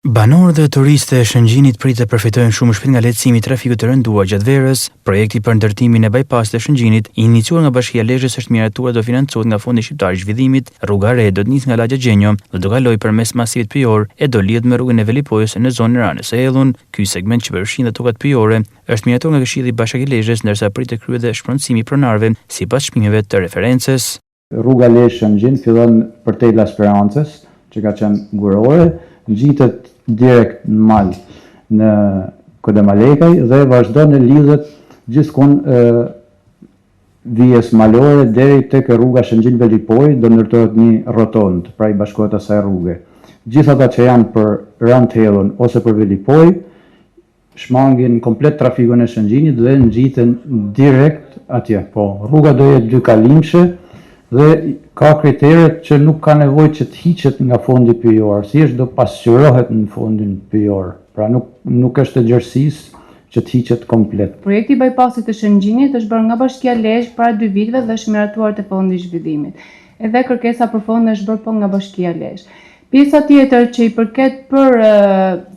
Banorët dhe turistë e Shëngjinit pritet të përfitojnë shumë shpejt nga lehtësimi i trafikut të rënduar gjatë verës. Projekti për ndërtimin e bypassit të Shëngjinit, i iniciuar nga Bashkia e Lezhës, është miratuar do financohet nga Fondi Shqiptar i Zhvillimit. Rruga e re do të nisë nga Lagja Gjenjo dhe do kalojë përmes masivit pyjor e do lidhet me rrugën e Velipojës në zonën e Ranës së Hellun. Ky segment që përfshin dhe tokat pyjore është miratuar nga Këshilli i Bashkisë së Lezhës, ndërsa pritet të kryhet dhe shpronësimi i pronarëve sipas shpimeve të referencës. Rruga Lezhë-Shëngjin fillon përtej La Sperances, që ka qenë gurore, ngjitet direkt në mal në Kodemalekaj dhe vazhdon e lidhet gjithkund vijës malore deri tek rruga Shëngjin-Velipoj, do ndërtohet një rotond, pra i bashkohet asaj rruge. Gjithë ata që janë për Ranë të Hellun ose për Velipoj shmangin komplet trafikun e Shëngjinit dhe ngjiten direkt atje. Po, rruga do jetë dy kalimshe dhe ka kriteret që nuk ka nevojë që të hiqet nga fondi pyjor, thjesht do pasqyrohet në fondin pyjor. Pra nuk është e gjerësisë që të hiqet komplet. Projekti i bypassit të Shëngjinit është bërë nga Bashkia e Lezhë para 2 viteve dhe është miratuar te Fondi i Zhvillimit. Edhe kërkesa për fond është bërë po nga Bashkia e Lezhë. Pjesa tjetër që i përket për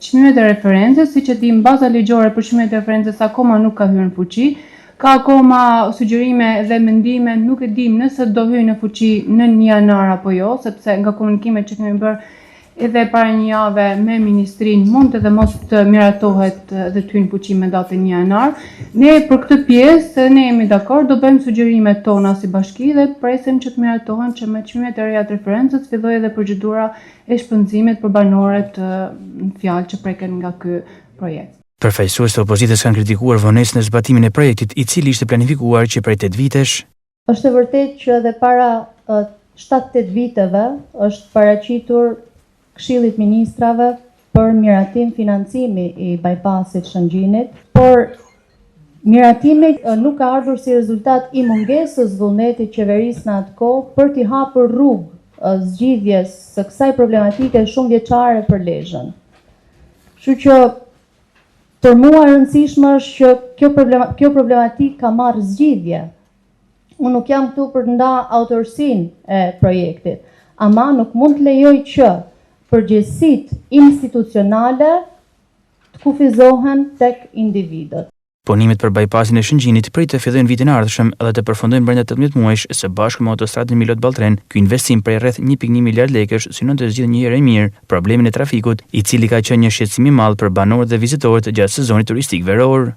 çmimet e referencës, siç e di, baza ligjore për çmimet e referencës akoma nuk ka hyrë në fuqi. Ka akoma sugjerime dhe mendime, nuk e dim nëse do hyjë në fuqi në 1 janar apo jo, sepse nga komunikimet që kemi bërë edhe para një jave me ministrin mund edhe mos të miratohet dhe të hyjë në fuqi me datën 1 janar. Ne për këtë pjesë ne jemi dakord, do bëjmë sugjerimet tona si bashki dhe presim që të miratohen që me çmimet e reja të referencës fillojë edhe procedura e shpenzimit për banorët në fjalë që preken nga ky projekt. Përfaqësues të opozitës kanë kritikuar vonesën e zbatimin e projektit, i cili ishte planifikuar që prej 8 vitesh. Është e vërtetë që edhe para 7-8 viteve është paraqitur Këshillit Ministrave për miratim financimi i bypassit Shëngjinit, por miratimi nuk ka ardhur si rezultat i mungesës vullnetit qeverisë në atë kohë për t'i hapur rrugë zgjidhjes së kësaj problematike shumë vjeçare për Lezhën. Kështu që për mua e rëndësishme është që kjo problematik ka marrë zgjidhje. Unë nuk jam këtu për të nda autorsinë e projektit, ama nuk mund të lejoj që përgjegjësitë institucionale të kufizohen tek individët. Punimet për bypassin e Shëngjinit pritet të fillojnë vitin e ardhshëm dhe të përfundojnë brenda 18 muajsh së bashku me autostradën Milot-Balltren. Ky investim prej rreth 1.1 miliard lekësh synon të zgjidhë një herë mirë problemin e trafikut, i cili ka qenë një shqetësim i madh për banorët dhe vizitorët gjatë sezonit turistik veror.